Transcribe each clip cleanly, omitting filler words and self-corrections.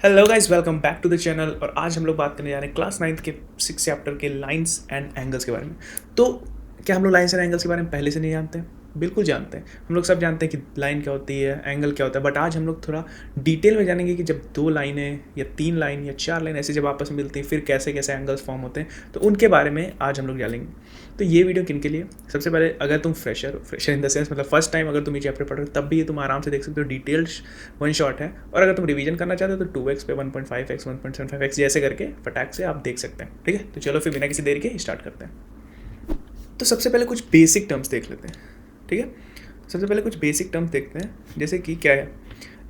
Hello guys, welcome back to the channel. और आज हम लोग बात करने जा रहे हैं क्लास 9th के 6 चैप्टर के लाइंस एंड एंगल्स के बारे में। तो क्या हम लोग लाइंस एंड एंगल्स के बारे में पहले से नहीं जानते हैं? बिल्कुल जानते हैं। हम लोग सब जानते हैं कि लाइन क्या होती है, एंगल क्या होता है। बट आज हम लोग थोड़ा डिटेल में जानेंगे कि जब दो लाइनें या तीन लाइन या चार लाइन ऐसे जब आपस में मिलती हैं फिर कैसे कैसे एंगल्स फॉर्म होते हैं, तो उनके बारे में आज हम लोग जानेंगे। तो ये वीडियो किन के लिए? सबसे पहले अगर तुम फ्रेशर इन द सेंस मतलब फर्स्ट टाइम अगर तुम ये चैप्टर पढ़ रहे हो तब भी ये तुम आराम से देख सकते हो। डिटेल्ड वन शॉट है। और अगर तुम रिवीजन करना चाहते हो तो 2x पे 1.5x 1.75x जैसे करके फटाक से आप देख सकते हैं। ठीक है, तो चलो फिर बिना किसी देरी के स्टार्ट करते हैं। तो सबसे पहले कुछ बेसिक टर्म्स देख लेते हैं। ठीक है, सबसे पहले कुछ बेसिक टर्म्स देखते हैं, जैसे कि क्या है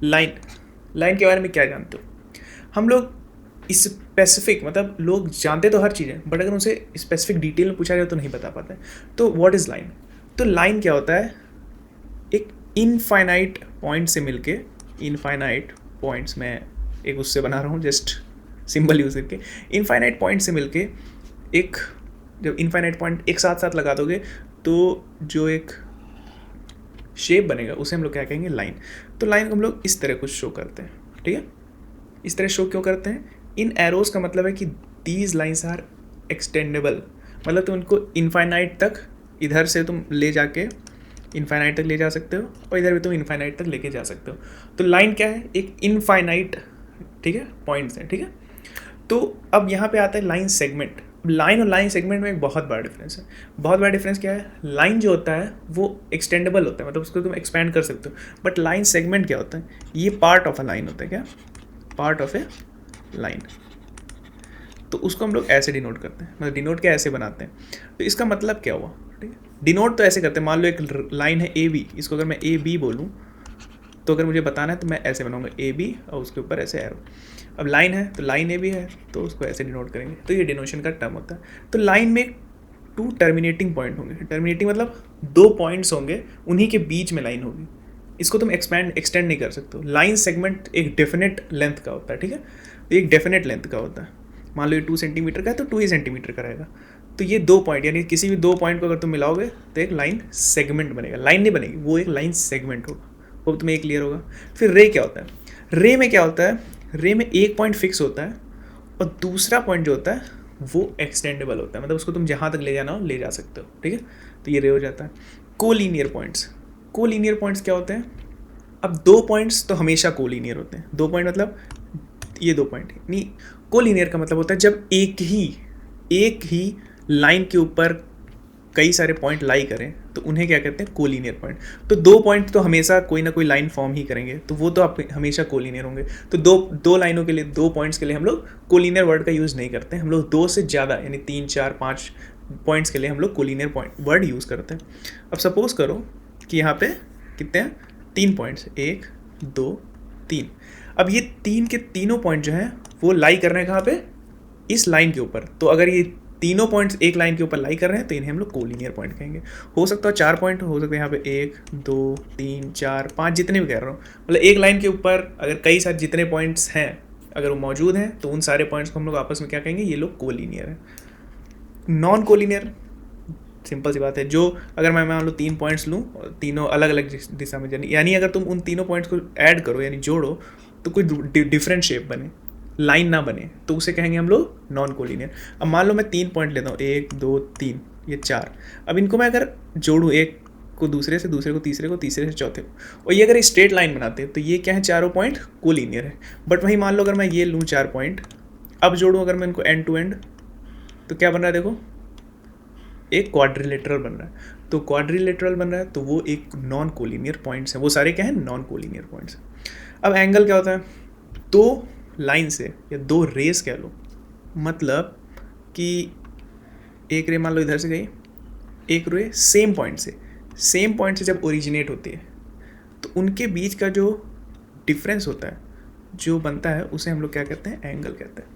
लाइन। लाइन के बारे में क्या जानते हो? हम लोग स्पेसिफिक मतलब लोग जानते तो हर चीज़ है, बट अगर उनसे स्पेसिफिक डिटेल में पूछा जाए तो नहीं बता पाते। तो व्हाट इज़ लाइन? तो लाइन क्या होता है? एक इनफाइनाइट पॉइंट से मिलके, इनफाइनाइट पॉइंट्स में एक उससे बना रहा हूँ जस्ट सिंबल यूज़ करके, इनफाइनाइट पॉइंट से मिलके एक, जब इनफाइनाइट पॉइंट एक साथ साथ लगा दोगे तो जो एक शेप बनेगा उसे हम लोग क्या कहेंगे? लाइन। तो लाइन को हम लोग इस तरह कुछ शो करते हैं। ठीक है, इस तरह शो क्यों करते हैं? इन एरोज का मतलब है कि दीज लाइन्स आर एक्सटेंडेबल, मतलब तुम उनको इनफाइनाइट तक इधर से तुम ले जाके इनफाइनाइट तक ले जा सकते हो और इधर भी तुम इनफाइनाइट तक लेके जा सकते हो। तो लाइन क्या है? एक इनफाइनाइट, ठीक है, पॉइंट्स हैं। ठीक है, तो अब यहाँ पे आता है लाइन सेगमेंट। लाइन और लाइन सेगमेंट में एक बहुत बड़ा डिफरेंस है। बहुत बड़ा डिफरेंस क्या है? लाइन जो होता है वो एक्सटेंडेबल होता है, मतलब उसको तुम एक्सपैंड कर सकते हो। बट लाइन सेगमेंट क्या होता है? ये पार्ट ऑफ अ लाइन होता है। क्या? Part of A line. तो उसको हम लोग ऐसे डिनोट करते हैं, मतलब डिनोट क्या ऐसे बनाते हैं। तो इसका मतलब क्या हुआ? ठीक है, डिनोट तो ऐसे करते हैं। मान लो एक लाइन है ए बी, इसको अगर मैं ए बी बोलूँ तो अगर मुझे बताना है तो मैं ऐसे बनाऊंगा ए बी और उसके ऊपर ऐसे एरो। अब लाइन है तो लाइन ए बी है तो उसको ऐसे डिनोट करेंगे। तो ये डिनोशन का टर्म होता है। तो लाइन में टू टर्मिनेटिंग पॉइंट होंगे। टर्मिनेटिंग मतलब दो पॉइंट्स होंगे, उन्हीं के बीच में लाइन होगी। इसको तुम एक्सटेंड नहीं कर सकते हो। लाइन सेगमेंट एक डेफिनेट लेंथ का होता है। ठीक है, तो एक डेफिनेट लेंथ का होता है। मान लो ये 2 सेंटीमीटर का है तो 2 ही सेंटीमीटर का रहेगा। तो ये दो पॉइंट, यानी किसी भी दो पॉइंट को अगर तुम मिलाओगे तो एक लाइन सेगमेंट बनेगा। लाइन नहीं बनेगी, वो एक लाइन सेगमेंट होगा। वो तुम्हें एक क्लियर होगा। फिर रे क्या होता है? रे में क्या होता है? रे में एक पॉइंट फिक्स होता है और दूसरा पॉइंट जो होता है वो एक्सटेंडेबल होता है, मतलब उसको तुम जहाँ तक ले जाना हो ले जा सकते हो। ठीक है, तो ये रे हो जाता है। Collinear points. कोलीनियर पॉइंट्स क्या होते हैं? अब दो पॉइंट्स तो हमेशा कोलीनियर होते हैं। दो पॉइंट मतलब ये दो पॉइंट नहीं। कोलीनियर का मतलब होता है जब एक ही लाइन के ऊपर कई सारे पॉइंट लाई करें तो उन्हें क्या कहते हैं? Collinear point. तो दो पॉइंट तो हमेशा कोई ना कोई लाइन फॉर्म ही करेंगे, तो वो तो आप हमेशा कोलीनियर होंगे। तो दो लाइनों के लिए, दो पॉइंट्स के लिए हम लोग कोलीनियर वर्ड का यूज़ नहीं करते। हम लोग दो से ज़्यादा यानी 3 4 5 पॉइंट्स के लिए हम लोग कोलीनियर पॉइंट वर्ड यूज़ करते हैं। अब सपोज करो कि यहाँ पे कितने हैं? 3 पॉइंट्स, 1 2 3। अब ये तीन के तीनों पॉइंट जो हैं वो लाई कर रहे हैं कहाँ पे? इस लाइन के ऊपर। तो अगर ये तीनों पॉइंट्स एक लाइन के ऊपर लाई कर रहे हैं तो इन्हें हम लोग कोलीनियर पॉइंट कहेंगे। हो सकता है 4 पॉइंट हो सकते हैं यहाँ पे, 1 2 3 4 5 जितने भी कह रहा हूँ, मतलब एक लाइन के ऊपर अगर कई सारे जितने पॉइंट्स हैं अगर वो मौजूद हैं तो उन सारे पॉइंट्स को हम लोग आपस में क्या कहेंगे? ये लोग कोलीनियर है। नॉन कोलीनियर सिंपल सी बात है, जो अगर मैं मान लो 3 पॉइंट्स लूँ और तीनों अलग अलग दिशा में जानी, यानी अगर तुम उन तीनों पॉइंट्स को ऐड करो यानी जोड़ो तो कोई डिफरेंट शेप बने, लाइन ना बने, तो उसे कहेंगे हम लोग नॉन कोलिनियर। अब मान लो मैं 3 पॉइंट लेता हूँ, 1 2 3, ये 4। अब इनको मैं अगर जोड़ूँ, एक को दूसरे से, दूसरे को तीसरे को, तीसरे से चौथे को, और ये अगर स्ट्रेट लाइन बनाते हैं तो ये क्या है? चारों पॉइंट कोलिनियर है। बट वहीं मान लो अगर मैं ये लूँ 4 पॉइंट, अब जोड़ूँ अगर मैं इनको एंड टू एंड, तो क्या बन रहा है? देखो, एक क्वाड्रिलेटरल बन रहा है। तो क्वाड्रिलेटरल बन रहा है तो वो एक नॉन कोलिनियर पॉइंट्स है। वो सारे क्या है? Non collinear points. अब एंगल क्या होता है? दो लाइन से या दो रेस कह लो, मतलब कि एक रे मान लो इधर से गई, एक रे सेम पॉइंट से जब ओरिजिनेट होती है तो उनके बीच का जो डिफरेंस होता है, जो बनता है, उसे हम लोग क्या कहते हैं? एंगल कहते हैं।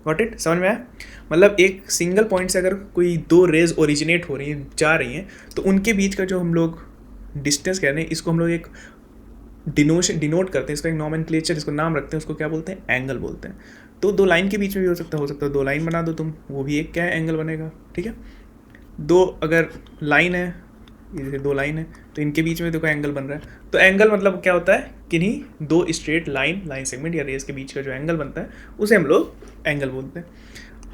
Got it? समझ में आया? मतलब एक सिंगल पॉइंट से अगर कोई दो रेज ओरिजिनेट हो रही हैं, जा रही हैं, तो उनके बीच का जो हम लोग डिस्टेंस कह रहे हैं, इसको हम लोग एक डिनोट करते हैं। इसका एक नॉमेनक्लेचर, इसको नाम रखते हैं, उसको क्या बोलते हैं? एंगल बोलते हैं। तो दो लाइन के बीच में भी हो सकता है दो लाइन बना दो तुम, वो भी एक क्या है? एंगल बनेगा। ठीक है, दो अगर लाइन है, ये जैसे दो लाइन है तो इनके बीच में देखो एंगल बन रहा है। तो एंगल मतलब क्या होता है, किन्हीं दो स्ट्रेट लाइन सेगमेंट या रेस के बीच का जो एंगल बनता है उसे हम लोग एंगल बोलते हैं।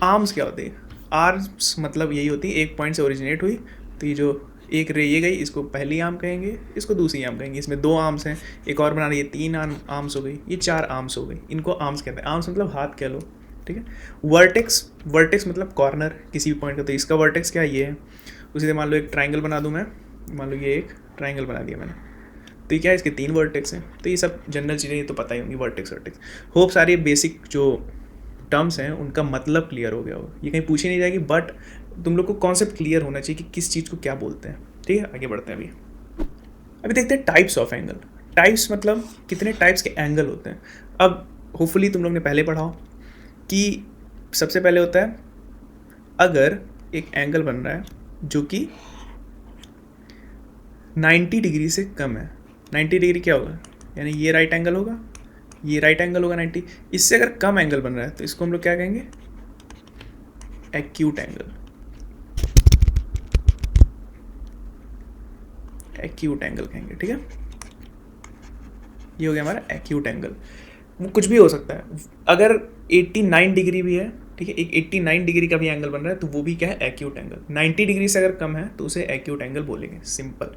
आर्म्स क्या होती है, आर्म्स मतलब यही होती है एक पॉइंट से ओरिजिनेट हुई, तो ये जो एक रे ये गई इसको पहली आर्म कहेंगे, इसको दूसरी आर्म कहेंगे। इसमें दो आर्म्स हैं, एक और बना रही है, तीन आर्म्स हो गई, ये चार आर्म्स हो गई, इनको आर्म्स कहते हैं। आर्म्स मतलब हाथ कह लो, ठीक है। वर्टेक्स मतलब कॉर्नर किसी भी पॉइंट का, तो इसका वर्टेक्स क्या ये है। उसी से मान लो एक ट्राइंगल बना दूं मैं, मान लो ये एक ट्राइंगल बना दिया मैंने, तो ये क्या है, इसके तीन वर्टेक्स हैं। तो ये सब जनरल चीज़ें ये तो पता ही होंगी, वर्टेक्स। होप सारी बेसिक जो टर्म्स हैं उनका मतलब क्लियर हो गया हो, ये कहीं पूछी नहीं जाएगी, बट तुम लोग को कॉन्सेप्ट क्लियर होना चाहिए कि किस चीज़ को क्या बोलते हैं, ठीक है। आगे बढ़ते हैं। अभी देखते हैं टाइप्स ऑफ एंगल। टाइप्स मतलब कितने टाइप्स के एंगल होते हैं। अब होपफुली तुम लोग ने पहले पढ़ा हो कि सबसे पहले होता है अगर एक एंगल बन रहा है जो कि 90 डिग्री से कम है। 90 डिग्री क्या होगा, यानी ये राइट एंगल होगा, ये राइट एंगल होगा 90, इससे अगर कम एंगल बन रहा है तो इसको हम लोग क्या कहेंगे, एक्यूट एंगल। एक्यूट एंगल कहेंगे, ठीक है। ये हो गया हमारा एक्यूट एंगल। वो कुछ भी हो सकता है, अगर 89 डिग्री भी है, ठीक है, एक 89 डिग्री का भी एंगल बन रहा है तो वो भी क्या है, एक्यूट एंगल। 90 डिग्री से अगर कम है तो उसे एक्यूट एंगल बोलेंगे, सिंपल।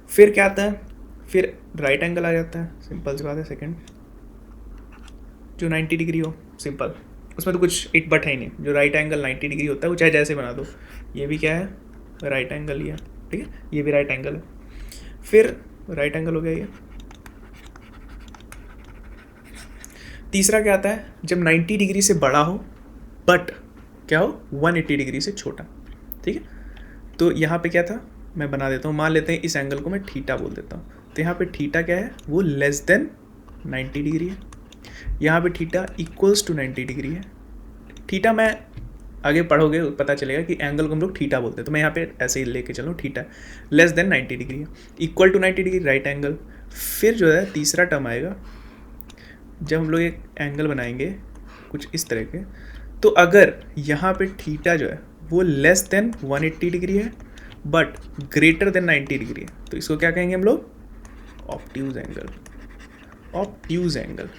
फिर क्या आता है, फिर राइट एंगल आ जाता है, सिंपल सी बात है। सेकंड जो 90 डिग्री हो, सिंपल, उसमें तो कुछ इट बट है ही नहीं। जो राइट एंगल 90 डिग्री होता है वो चाहे जैसे बना दो, ये भी क्या है, राइट एंगल ही है, ठीक है, ये भी राइट एंगल है। फिर राइट एंगल हो गया ये। तीसरा क्या आता है, जब 90 डिग्री से बड़ा हो बट क्या हो, 180 डिग्री से छोटा, ठीक है। तो यहाँ पे क्या था, मैं बना देता हूँ, मान लेते हैं इस एंगल को मैं थीटा बोल देता हूँ। तो यहाँ पे थीटा क्या है, वो लेस देन 90 डिग्री है। यहाँ पे थीटा इक्वल्स टू 90 डिग्री है। थीटा मैं आगे पढ़ोगे पता चलेगा कि एंगल को हम लोग थीटा बोलते हैं, तो मैं यहाँ पे ऐसे ही लेके चलूँ, थीटा लेस देन 90 डिग्री है, equal to 90 degree, right angle. फिर जो है तीसरा टर्म आएगा, जब हम लोग एक एंगल बनाएंगे कुछ इस तरह के, तो अगर यहाँ पे थीटा जो है वो लेस देन 180 डिग्री है बट ग्रेटर देन 90 डिग्री है, तो इसको क्या कहेंगे हम लोग, ऑब्ट्यूज एंगल। Obtuse angle.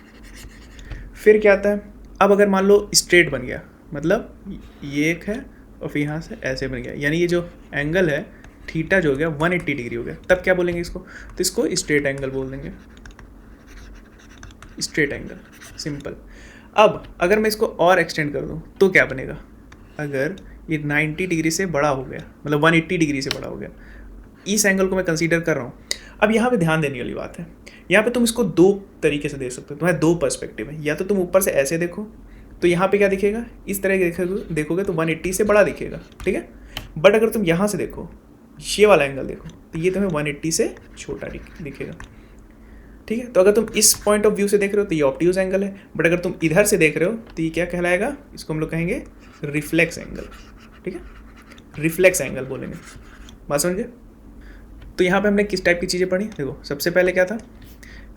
फिर क्या आता है, अब अगर मान लो स्ट्रेट बन गया, मतलब ये एक है और फिर यहाँ से ऐसे बन गया, यानी ये जो एंगल है थीटा जो हो गया 180 डिग्री हो गया, तब क्या बोलेंगे इसको, तो इसको स्ट्रेट एंगल बोल देंगे, स्ट्रेट एंगल, सिंपल। अब अगर मैं इसको और एक्सटेंड कर दूं तो क्या बनेगा, अगर ये 90 डिग्री से बड़ा हो गया, मतलब 180 डिग्री से बड़ा हो गया, इस एंगल को मैं कंसीडर कर रहा हूँ। अब यहाँ पे ध्यान देने वाली बात है, यहाँ पे तुम इसको दो तरीके से देख सकते हो, तुम्हारे दो पर्सपेक्टिव है। या तो तुम ऊपर से ऐसे देखो तो यहाँ पे क्या दिखेगा, इस तरह के देखोगे तो 180 से बड़ा दिखेगा, ठीक है। बट अगर तुम यहाँ से देखो, ये वाला एंगल देखो, तो ये तुम्हें 180 से छोटा दिखेगा, ठीक है। तो अगर तुम इस पॉइंट ऑफ व्यू से देख रहे हो तो ये ऑब्ट्यूज एंगल है, बट अगर तुम इधर से देख रहे हो तो ये क्या कहलाएगा, इसको हम लोग कहेंगे रिफ्लेक्स एंगल, ठीक है, रिफ्लेक्स एंगल बोलेंगे। बात समझे। तो यहाँ पे हमने किस टाइप की चीज़ें पढ़ी, देखो सबसे पहले क्या था,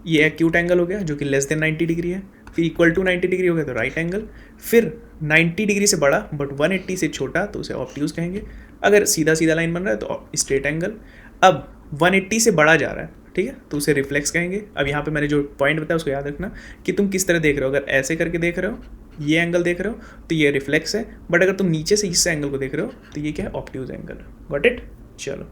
ये एक्यूट एंगल हो गया जो कि लेस देन 90 डिग्री है, फिर इक्वल टू 90 डिग्री हो गया तो राइट एंगल, फिर 90 डिग्री से बड़ा बट 180 से छोटा तो उसे ऑब्ट्यूज कहेंगे। अगर सीधा सीधा लाइन बन रहा है तो स्ट्रेट एंगल। अब 180 से बड़ा जा रहा है, ठीक है, तो उसे रिफ्लेक्स कहेंगे। अब यहाँ पे मैंने जो पॉइंट बताया उसको याद रखना कि तुम किस तरह देख रहे हो। अगर ऐसे करके देख रहे हो, ये एंगल देख रहे हो तो ये रिफ्लेक्स है, बट अगर तुम नीचे से इस एंगल को देख रहे हो तो ये क्या है, ऑब्ट्यूज एंगल। Got it. चलो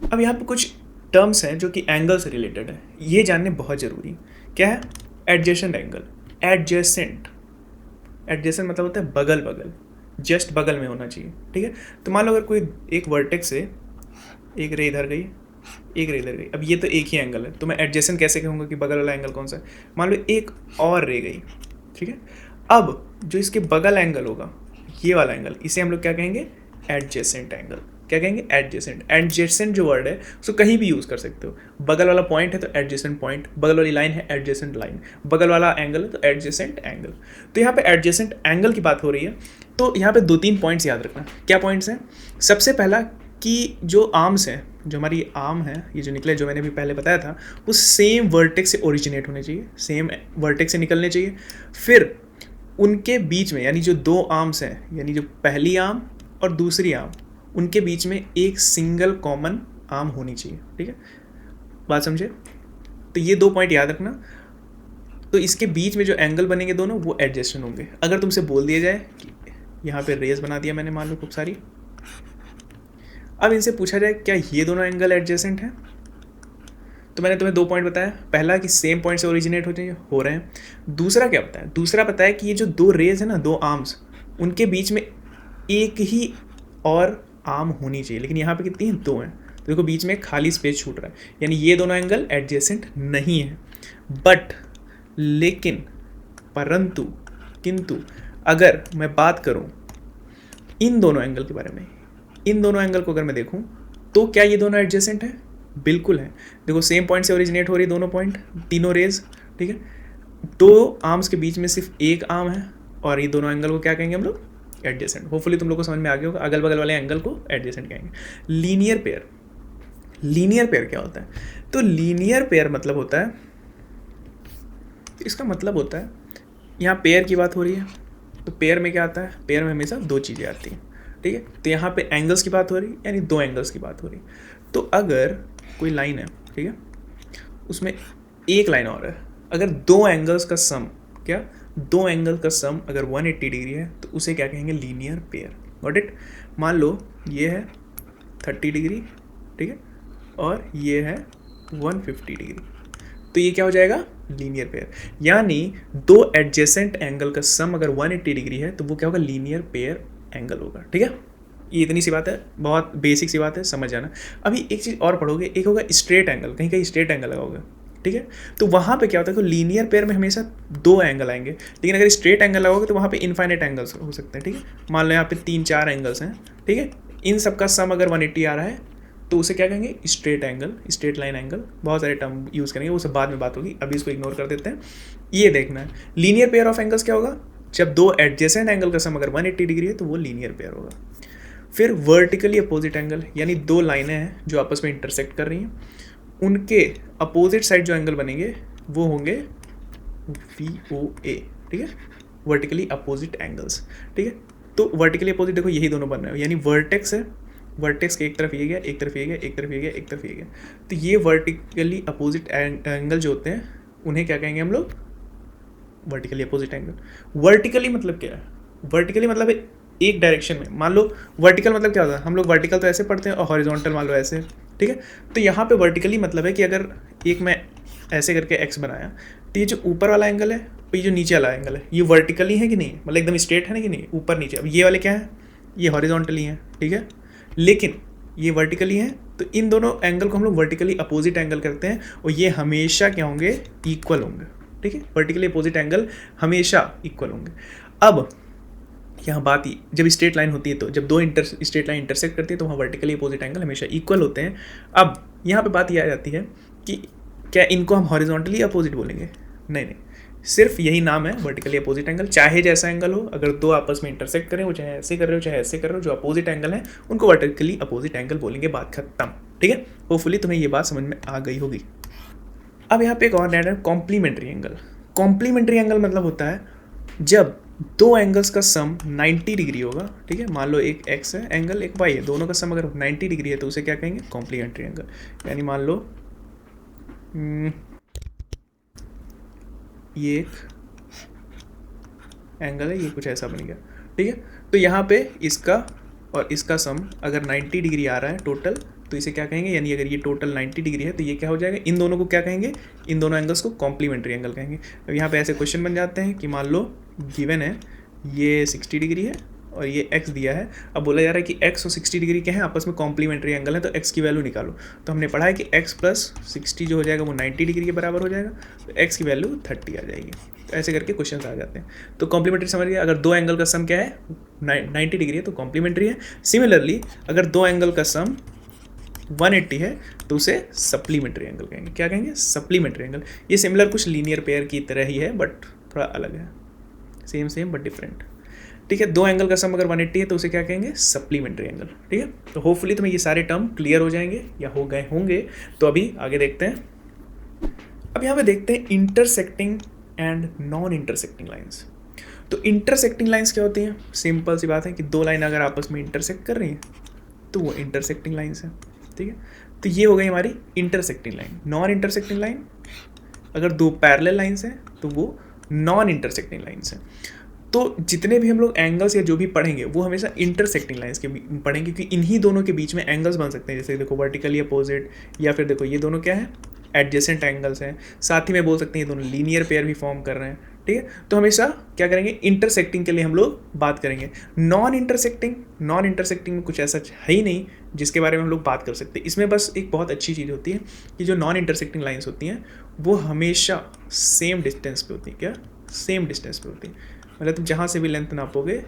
अब यहाँ पे कुछ टर्म्स हैं जो कि एंगल से रिलेटेड है, ये जानने बहुत ज़रूरी। क्या है, एडजेसेंट एंगल। एडजेसेंट, एडजेसेंट मतलब होता है बगल बगल, जस्ट बगल में होना चाहिए, ठीक है। तो मान लो अगर कोई एक वर्टेक्स से एक रे इधर गई, एक रे इधर गई, अब ये तो एक ही एंगल है, तो मैं एडजेसेंट कैसे कहूँगा कि बगल वाला एंगल कौन सा है। मान लो एक और रे गई, ठीक है। अब जो इसके बगल एंगल होगा, ये वाला एंगल, इसे हम लोग क्या कहेंगे, एडजेसेंट एंगल। क्या कहेंगे, एडजेसेंट। एडजेसेंट जो वर्ड है उसको कहीं भी यूज़ कर सकते हो। बगल वाला पॉइंट है तो एडजेसेंट पॉइंट, बगल वाली लाइन है एडजेसेंट लाइन, बगल वाला एंगल है तो एडजेसेंट एंगल। तो यहाँ पे एडजेसेंट एंगल की बात हो रही है, तो यहाँ पे 2-3 पॉइंट्स याद रखना। क्या पॉइंट्स हैं, सबसे पहला कि जो आर्म्स हैं, जो हमारी आर्म है, ये जो निकले, जो मैंने भी पहले बताया था, वो सेम वर्टेक्स से ओरिजिनेट होने चाहिए, सेम वर्टेक्स से निकलने चाहिए। फिर उनके बीच में, यानी जो दो आर्म्स हैं, यानी जो पहली आर्म और दूसरी आर्म, उनके बीच में एक सिंगल कॉमन आर्म होनी चाहिए, ठीक है, बात समझे। तो ये 2 पॉइंट याद रखना। तो इसके बीच में जो एंगल बनेंगे दोनों वो एडजेसेंट होंगे। अगर तुमसे बोल दिया जाए कि यहाँ पे रेस बना दिया मैंने मान लो खूब सारी, अब इनसे पूछा जाए क्या ये दोनों एंगल एडजेसेंट हैं, तो मैंने तुम्हें 2 पॉइंट बताया। पहला कि सेम पॉइंट से ओरिजिनेट हो रहे हैं। दूसरा क्या बताया, दूसरा बताया कि ये जो 2 रेज है ना, 2 आर्म्स, उनके बीच में एक ही और आर्म होनी चाहिए, लेकिन यहाँ पे कितनी हैं, 2 हैं। तो देखो बीच में खाली स्पेस छूट रहा है, यानी ये दोनों एंगल एडजेसेंट नहीं है। बट लेकिन परंतु किंतु अगर मैं बात करूं इन दोनों एंगल के बारे में, इन दोनों एंगल को अगर मैं देखूं तो क्या ये दोनों एडजेसेंट है, बिल्कुल है। देखो सेम पॉइंट से ओरिजिनेट हो रही दोनों पॉइंट, तीनों रेज, ठीक है। 2 आर्म्स के बीच में सिर्फ एक आर्म है और ये दोनों एंगल को क्या कहेंगे हम लोग, एडजेसेंट। होपफुली तुम लोग को समझ में आ गया होगा, अगल बगल वाले एंगल को एडजेसेंट कहेंगे। लीनियर पेयर, लीनियर पेयर क्या होता है, तो लीनियर पेयर मतलब होता है, इसका मतलब होता है यहाँ पेयर की बात हो रही है, तो पेयर में क्या आता है, पेयर में हमेशा 2 चीज़ें आती हैं, ठीक है। तो यहाँ पे एंगल्स की बात हो रही है, यानी 2 एंगल्स की बात हो रही है। तो अगर कोई लाइन है, ठीक है, उसमें एक लाइन और है, अगर 2 एंगल्स का सम, क्या 2 एंगल का सम अगर 180 डिग्री है तो उसे क्या कहेंगे, लीनियर पेयर। Got it. मान लो ये है 30 डिग्री, ठीक है, और ये है 150 डिग्री, तो ये क्या हो जाएगा, लीनियर पेयर। यानी 2 एडजेसेंट एंगल का सम अगर 180 डिग्री है तो वो क्या होगा, लीनियर पेयर एंगल होगा, ठीक है। ये इतनी सी बात है, बहुत बेसिक सी बात है, समझ जाना। अभी एक चीज़ और पढ़ोगे, एक होगा स्ट्रेट एंगल, कहीं कहीं स्ट्रेट एंगल लगाओगे, ठीक है। तो वहाँ पे क्या होता है कि लीनियर पेयर में हमेशा 2 एंगल आएंगे, लेकिन अगर स्ट्रेट एंगल लगाओगे तो वहाँ पे इनफाइनाइट एंगल्स हो सकते हैं, ठीक है। मान लो यहाँ पे 3-4 एंगल्स हैं, ठीक है, इन सब का सम अगर 180 आ रहा है तो उसे क्या कहेंगे, straight angle, straight line angle. बहुत सारे टर्म यूज़ करेंगे, वो सब बाद में बात होगी, अभी इसको इग्नोर कर देते हैं। ये देखना है लीनियर पेयर ऑफ एंगल्स क्या होगा, जब 2 एडजेसेंट एंगल का सम अगर 180 डिग्री है तो वो लीनियर पेयर होगा। फिर वर्टिकली अपोजिट एंगल, यानी 2 लाइनें हैं जो आपस में इंटरसेक्ट कर रही हैं, उनके अपोजिट साइड जो एंगल बनेंगे वो होंगे VOA, ठीक है, वर्टिकली अपोजिट एंगल्स, ठीक है। तो वर्टिकली अपोजिट देखो यही दोनों बन रहे हैं, यानी वर्टेक्स है, वर्टेक्स के एक तरफ ये गया, एक तरफ ये गया, एक तरफ ये गया, एक तरफ ये गया, तो ये वर्टिकली अपोजिट एंगल जो होते हैं उन्हें क्या कहेंगे हम लोग, वर्टिकली अपोजिट एंगल। वर्टिकली मतलब क्या है, वर्टिकली मतलब एक डायरेक्शन में, मान लो वर्टिकल मतलब क्या होता है, हम लोग वर्टिकल तो ऐसे पढ़ते हैं और हॉरिजॉन्टल मान लो ऐसे, ठीक है। तो यहाँ पे वर्टिकली मतलब है कि अगर एक मैं ऐसे करके एक्स बनाया तो ये जो ऊपर वाला एंगल है और ये जो नीचे वाला एंगल है ये वर्टिकली है कि नहीं, मतलब एकदम स्ट्रेट है ना कि नहीं, ऊपर नीचे। अब ये वाले क्या है, ये हॉरिजॉन्टली हैं, ठीक है, लेकिन ये वर्टिकली हैं, तो इन दोनों एंगल को हम लोग वर्टिकली अपोजिट एंगल करते हैं और ये हमेशा क्या होंगे, इक्वल होंगे, ठीक है। वर्टिकली अपोजिट एंगल हमेशा इक्वल होंगे। अब यहाँ बात ही जब स्ट्रेट लाइन होती है, तो जब 2 स्ट्रेट लाइन इंटरसेक्ट करती है तो वहाँ वर्टिकली अपोजिट एंगल हमेशा इक्वल होते हैं। अब यहाँ पे बात ये आ जाती है कि क्या इनको हम हॉरिजॉन्टली अपोजिट बोलेंगे, नहीं नहीं, सिर्फ यही नाम है वर्टिकली अपोजिट एंगल। चाहे जैसा एंगल हो, अगर 2 आपस में इंटरसेक्ट करें, वो चाहे ऐसे कर रहे हो चाहे ऐसे कर रहे हो, जो अपोजिट एंगल है उनको वर्टिकली अपोजिट एंगल बोलेंगे, बात खत्म, ठीक है। होपफुली तुम्हें ये बात समझ में आ गई होगी। अब यहाँ पे एक और है कॉम्प्लीमेंट्री एंगल। कॉम्प्लीमेंट्री एंगल मतलब होता है जब 2 एंगल्स का सम 90 डिग्री होगा, ठीक है। मान लो एक एक्स है एंगल, एक वाई है, दोनों का सम अगर 90 डिग्री है तो उसे क्या कहेंगे, कॉम्प्लीमेंट्री एंगल। यानी मान लो ये एक एंगल है, ये कुछ ऐसा बन गया, ठीक है। तो यहाँ पे इसका और इसका सम अगर 90 डिग्री आ रहा है टोटल, तो इसे क्या कहेंगे, यानी अगर ये टोटल 90 डिग्री है तो ये क्या हो जाएगा, इन दोनों को क्या कहेंगे, इन दोनों एंगल्स को कॉम्प्लीमेंट्री एंगल कहेंगे। अब यहाँ पे ऐसे क्वेश्चन बन जाते हैं कि मान लो गिवन है ये 60 डिग्री है और ये x दिया है। अब बोला जा रहा है कि x और 60 डिग्री के हैं, आपस में कॉम्प्लीमेंट्री एंगल है, तो x की वैल्यू निकालो। तो हमने पढ़ा है कि x प्लस 60 जो हो जाएगा वो 90 डिग्री के बराबर हो जाएगा, तो x की वैल्यू 30 आ जाएगी। तो ऐसे करके क्वेश्चन आ जाते हैं। तो कॉम्प्लीमेंट्री समझ गया, अगर 2 एंगल का सम क्या है 90 डिग्री है तो कॉम्प्लीमेंट्री है। सिमिलरली अगर 2 एंगल का सम 180 है तो उसे सप्लीमेंट्री एंगल कहेंगे। क्या कहेंगे, सप्लीमेंट्री एंगल। ये सिमिलर कुछ लीनियर पेयर की तरह ही है बट थोड़ा अलग है, सेम बट डिफरेंट, ठीक है। 2 एंगल का सम अगर 180 है तो उसे क्या कहेंगे, सप्लीमेंट्री एंगल, ठीक है। तो होपफुली तुम्हें ये सारे टर्म क्लियर हो जाएंगे या हो गए होंगे। तो अभी आगे देखते हैं। अब यहाँ पे देखते हैं intersecting and non intersecting lines. तो इंटरसेक्टिंग लाइंस क्या होती हैं, सिंपल सी बात है कि 2 लाइन अगर आपस में इंटरसेक्ट कर रही हैं तो वो इंटरसेक्टिंग लाइंस है। ठीक है। तो ये हो गई हमारी intersecting line. Non intersecting line, अगर दो पैरेलल लाइंस हैं तो वो नॉन इंटरसेक्टिंग लाइंस हैं। तो जितने भी हम लोग एंगल्स या जो भी पढ़ेंगे वो हमेशा इंटरसेक्टिंग लाइंस के पढ़ेंगे, क्योंकि इन्हीं दोनों के बीच में एंगल्स बन सकते हैं। जैसे देखो वर्टिकली अपोजिट, या फिर देखो ये दोनों क्या है, एडजेसेंट एंगल्स हैं। साथ ही में बोल सकते हैं ये दोनों लीनियर पेयर भी फॉर्म कर रहे हैं। ठीक है, तो हमेशा क्या करेंगे, इंटरसेक्टिंग के लिए हम लोग बात करेंगे। नॉन इंटरसेक्टिंग में कुछ ऐसा है ही नहीं जिसके बारे में हम लोग बात कर सकते हैं। इसमें बस एक बहुत अच्छी चीज़ होती है कि जो नॉन इंटरसेक्टिंग लाइंस होती हैं वो हमेशा सेम डिस्टेंस पे होती है। क्या, सेम डिस्टेंस पे होती है। मतलब तुम जहाँ से भी लेंथ नापोगे,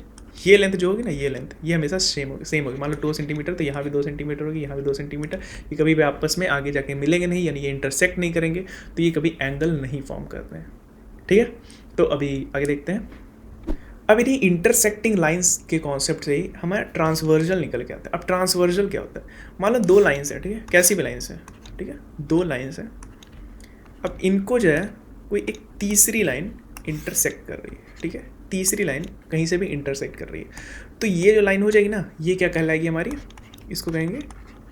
ये लेंथ जो होगी ना, ये लेंथ ये हमेशा सेम होगी। मान लो 2 सेंटीमीटर, तो यहाँ भी 2 सेंटीमीटर होगी, यहाँ भी 2 सेंटीमीटर। ये कभी भी आपस में आगे जाके मिलेंगे नहीं, यानी ये इंटरसेक्ट नहीं करेंगे, तो ये कभी एंगल नहीं फॉर्म करते हैं। ठीक है, तो अभी आगे देखते हैं। अब यदि इंटरसेक्टिंग लाइंस के कॉन्सेप्ट से ही हमारा ट्रांसवर्जल निकल के आता है। अब ट्रांसवर्जल क्या होता है, मान लो 2 लाइंस है, ठीक है, कैसी भी लाइंस है, ठीक है, 2 लाइंस है। अब इनको जो है कोई एक तीसरी लाइन इंटरसेक्ट कर रही है। ठीक है, तीसरी लाइन कहीं से भी इंटरसेक्ट कर रही है, तो ये जो लाइन हो जाएगी ना, ये क्या कहलाएगी हमारी, इसको कहेंगे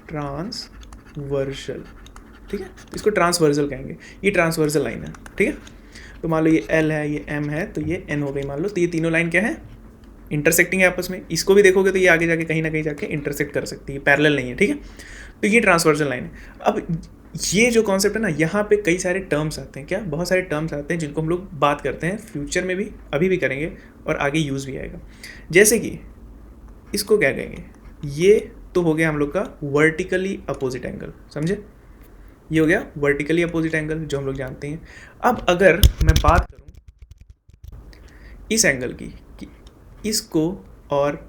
ट्रांसवर्जल। ठीक है, इसको ट्रांसवर्जल कहेंगे। ये ट्रांसवर्जल लाइन है। ठीक है, तो मान लो ये L है, ये M है, तो ये N हो गई मान लो। तो ये तीनों लाइन क्या है, इंटरसेक्टिंग है आपस में। इसको भी देखोगे तो ये आगे जाके कहीं ना कहीं जाके इंटरसेक्ट कर सकती है, पैरेलल नहीं है। ठीक है, तो ये ट्रांसवर्जल लाइन है। अब ये जो कॉन्सेप्ट है ना, यहाँ पे कई सारे टर्म्स आते हैं। क्या, बहुत सारे टर्म्स आते हैं जिनको हम लोग बात करते हैं, फ्यूचर में भी, अभी भी करेंगे और आगे यूज़ भी आएगा। जैसे कि इसको क्या कहेंगे, ये तो हो गया हम लोग का वर्टिकली अपोजिट एंगल, समझे, ये हो गया वर्टिकली अपोजिट एंगल जो हम लोग जानते हैं। अब अगर मैं बात करूँ इस एंगल की, कि इसको और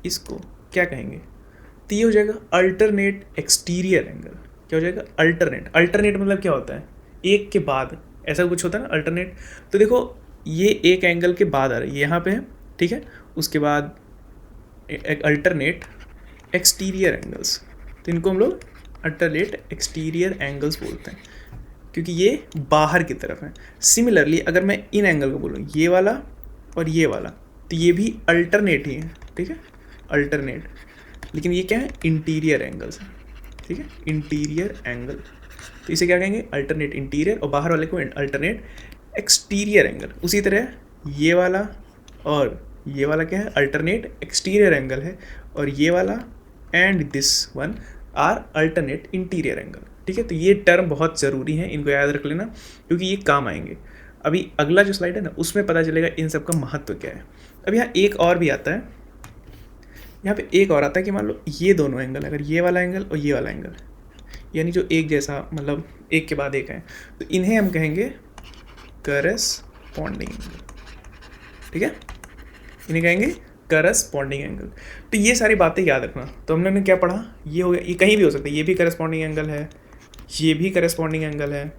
इसको क्या कहेंगे, तो ये हो जाएगा अल्टरनेट एक्सटीरियर एंगल। क्या हो जाएगा, अल्टरनेट मतलब क्या होता है, एक के बाद, ऐसा कुछ होता है ना अल्टरनेट। तो देखो ये एक एंगल के बाद आ रहा है, ये यहाँ पे है, ठीक है, उसके बाद एक अल्टरनेट एक्सटीरियर एंगल्स, तो इनको हम लोग अल्टरनेट एक्सटीरियर एंगल्स बोलते हैं, क्योंकि ये बाहर की तरफ है। सिमिलरली अगर मैं इन एंगल को बोलूँ, ये वाला और ये वाला, तो ये भी अल्टरनेट ही है। ठीक है, अल्टरनेट, लेकिन ये क्या है, इंटीरियर एंगल्स है। ठीक है, इंटीरियर एंगल, तो इसे क्या कहेंगे, अल्टरनेट इंटीरियर, और बाहर वाले को अल्टरनेट एक्सटीरियर एंगल। उसी तरह ये वाला और ये वाला क्या है, अल्टरनेट एक्सटीरियर एंगल है, और ये वाला and this one are alternate interior angle. ठीक है, तो ये टर्म बहुत ज़रूरी है, इनको याद रख लेना क्योंकि ये काम आएंगे। अभी अगला जो स्लाइड है ना, उसमें पता चलेगा इन सब का महत्व क्या है। अब यहाँ एक और भी आता है, यहाँ पे एक और आता है कि मान लो ये दोनों एंगल, अगर ये वाला एंगल और ये वाला एंगल, यानी जो एक जैसा, मतलब एक के बाद एक है, तो इन्हें हम कहेंगे करस्पॉन्डिंग एंगल। ठीक है, इन्हें कहेंगे करस्पॉन्डिंग एंगल। तो ये सारी बातें याद रखना। तो हम लोगों ने क्या पढ़ा, ये हो गया, ये कहीं भी हो सकता है, ये भी करस्पॉन्डिंग एंगल है, ये भी करस्पॉन्डिंग एंगल है,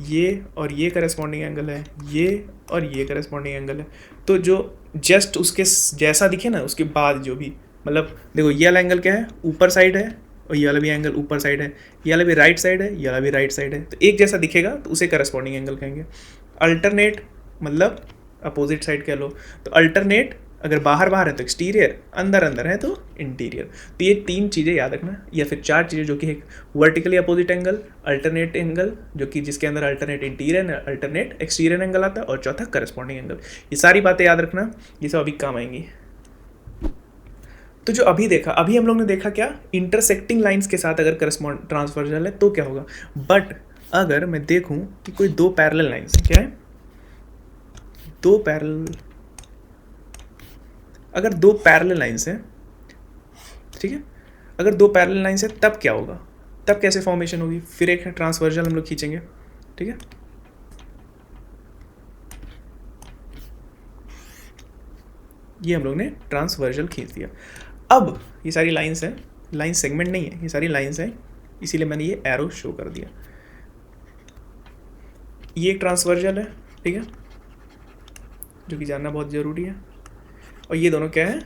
ये और ये करस्पॉन्डिंग एंगल है, ये और ये करस्पॉन्डिंग एंगल है। तो जो जस्ट उसके जैसा दिखे ना, उसके बाद जो भी, मतलब देखो ये वाला एंगल क्या है, ऊपर साइड है, और ये वाला भी एंगल ऊपर साइड है, ये वाला भी राइट साइड है, ये वाला भी राइट साइड है, तो एक जैसा दिखेगा तो उसे करस्पॉन्डिंग एंगल कहेंगे। अल्टरनेट मतलब अपोजिट साइड कह लो, तो अल्टरनेट अगर बाहर बाहर है तो एक्सटीरियर, अंदर अंदर है तो इंटीरियर। तो ये 3 चीज़ें याद रखना, या फिर 4 चीज़ें, जो कि एक vertically opposite angle, alternate angle जो कि जिसके अंदर alternate interior, alternate exterior angle आता है, और चौथा करस्पॉन्डिंग एंगल। ये सारी बातें याद रखना, ये सब अभी काम आएंगी। तो जो अभी देखा, अभी हम लोग ने देखा क्या, इंटरसेक्टिंग लाइंस के साथ अगर करस्पॉन्ड ट्रांसवर्जल है तो क्या होगा। बट अगर मैं देखूं कि कोई 2 पैरेलल लाइंस, क्या है, 2 पैरेलल, अगर 2 पैरेलल लाइंस हैं, ठीक है, अगर 2 पैरेलल लाइंस है तब क्या होगा, तब कैसे फॉर्मेशन होगी, फिर एक ट्रांसवर्जल हम लोग खींचेंगे। ठीक है, ये हम लोग ने ट्रांसवर्जल खींच दिया। अब ये सारी लाइंस हैं, लाइन सेगमेंट नहीं है, ये सारी लाइंस हैं, इसीलिए मैंने ये एरो शो कर दिया। ये एक ट्रांसवर्जल है, ठीक है, जो कि जानना बहुत ज़रूरी है, और ये दोनों क्या है,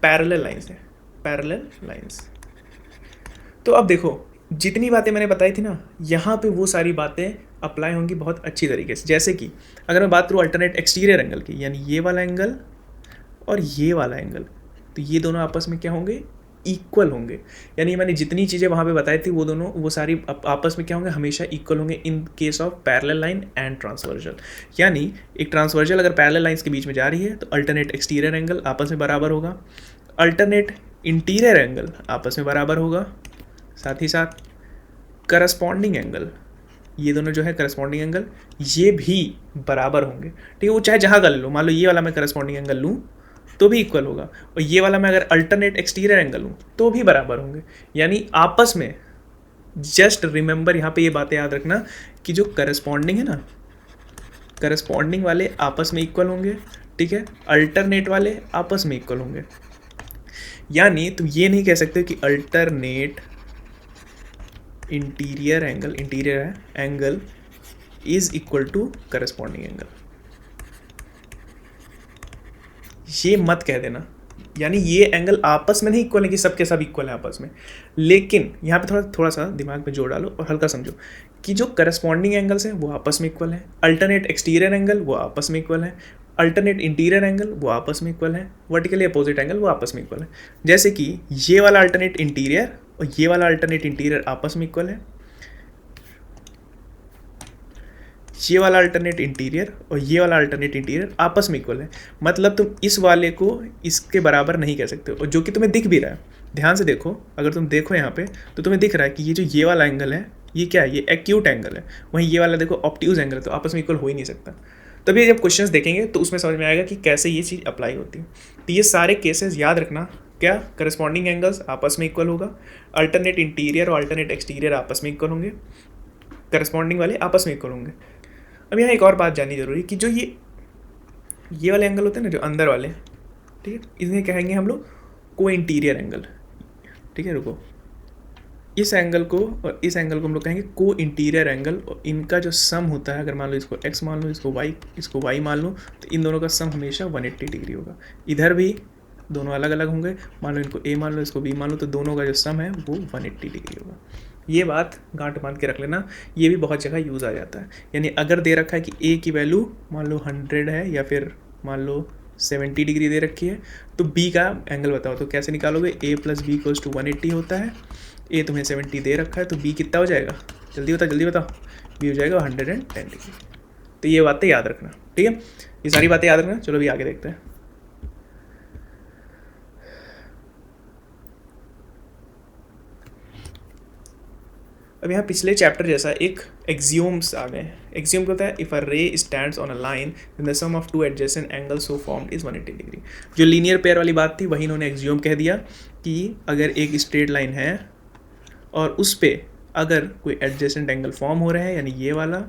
पैरेलल लाइंस है, पैरेलल लाइंस। तो अब देखो जितनी बातें मैंने बताई थी ना, यहाँ पे वो सारी बातें अप्लाई होंगी बहुत अच्छी तरीके से। जैसे कि अगर मैं बात करूँ अल्टरनेट एक्सटीरियर एंगल की, यानी ये वाला एंगल और ये वाला एंगल, तो ये दोनों आपस में क्या होंगे, इक्वल होंगे। यानी मैंने जितनी चीज़ें वहाँ पे बताई थी वो दोनों वो सारी आपस में क्या होंगे, हमेशा इक्वल होंगे in case of parallel line and transversal. यानी एक ट्रांसवर्जल अगर पैरेलल लाइंस के बीच में जा रही है तो अल्टरनेट एक्सटीरियर एंगल आपस में बराबर होगा, अल्टरनेट इंटीरियर एंगल आपस में बराबर होगा, साथ ही साथ करस्पॉन्डिंग एंगल, ये दोनों जो है करस्पॉन्डिंग एंगल ये भी बराबर होंगे। ठीक है, वो चाहे जहाँ का ले लो, मान लो ये वाला मैं करस्पॉन्डिंग एंगल लूँ तो भी इक्वल होगा, और ये वाला मैं अगर अल्टरनेट एक्सटीरियर एंगल लूँ तो भी बराबर होंगे। यानी आपस में, जस्ट रिमेंबर यहाँ पे ये बातें याद रखना कि जो करस्पॉन्डिंग है ना, करस्पॉन्डिंग वाले आपस में इक्वल होंगे, ठीक है, अल्टरनेट वाले आपस में इक्वल होंगे। यानी तुम ये नहीं कह सकते कि अल्टरनेट इंटीरियर एंगल, इंटीरियर है angle is equal to corresponding angle, ये मत कह देना। यानी ये एंगल आपस में नहीं इक्वल है कि सबके सब इक्वल है आपस में, लेकिन यहाँ पे थोड़ा सा दिमाग में जोड़ डालो और हल्का समझो कि जो करस्पॉन्डिंग एंगल्स हैं वो आपस में इक्वल है, अल्टरनेट एक्सटीरियर एंगल वो आपस में इक्वल है, अल्टरनेट इंटीरियर एंगल वो आपस में इक्वल है, वर्टिकली अपोजिट एंगल वो आपस में इक्वल है। जैसे कि ये वाला अल्टरनेट इंटीरियर और ये वाला अल्टरनेट इंटीरियर आपस में इक्वल है, ये वाला अल्टरनेट इंटीरियर और ये वाला अल्टरनेट इंटीरियर आपस में इक्वल है। मतलब तुम इस वाले को इसके बराबर नहीं कह सकते हो, और जो कि तुम्हें दिख भी रहा है। ध्यान से देखो, अगर तुम देखो यहाँ पे तो तुम्हें दिख रहा है कि ये जो ये वाला एंगल है ये क्या है, ये एक्यूट एंगल है, वहीं ये वाला देखो ऑब्ट्यूज एंगल है, तो आपस में इक्वल हो ही नहीं सकता। तभी जब क्वेश्चंस देखेंगे तो उसमें समझ में आएगा कि कैसे ये चीज़ अप्लाई होती है। तो ये सारे केसेस याद रखना, क्या करस्पॉन्डिंग एंगल्स आपस में इक्वल होगा, अल्टरनेट इंटीरियर और अल्टरनेट एक्सटीरियर आपस में इक्वल होंगे, करस्पॉन्डिंग वाले आपस में इक्वल होंगे। अब यहाँ एक और बात जाननी जरूरी कि जो ये वाले एंगल होते हैं ना, जो अंदर वाले, ठीक है, इन्हें कहेंगे हम लोग को इंटीरियर एंगल। ठीक है, रुको, इस एंगल को और इस एंगल को हम लोग कहेंगे को इंटीरियर एंगल, और इनका जो सम होता है, अगर मान लो इसको x मान लो, इसको y मान लो, तो इन दोनों का सम हमेशा 180 डिग्री होगा। इधर भी दोनों अलग अलग होंगे, मान लो इनको a मान लो, इसको b मान लो, तो दोनों का जो सम है वो 180 डिग्री होगा। ये बात गांठ बांध के रख लेना, ये भी बहुत जगह यूज़ आ जाता है। यानी अगर दे रखा है कि a की वैल्यू मान लो 100 है या फिर मान लो 70 डिग्री दे रखी है, तो b का एंगल बताओ, तो कैसे निकालोगे, a plus B equals to 180 होता है, a तुम्हें 70 दे रखा है तो b कितना हो जाएगा, जल्दी बताओ, b हो जाएगा 110 डिग्री। तो ये बातें याद रखना, ठीक है, ये सारी बातें याद रखना। चलो अभी आगे देखते हैं। अब यहाँ पिछले चैप्टर जैसा एक एक्सियोम्स आ गए। एक्सियोम क्या होता है, if a ray stands on a line then the sum of two adjacent angles so formed is 180 degree. जो लीनियर पेयर वाली बात थी वही इन्होंने एक्सियोम कह दिया कि अगर एक स्ट्रेट लाइन है और उस पर अगर कोई एडजेसेंट एंगल फॉर्म हो रहा है, यानी ये वाला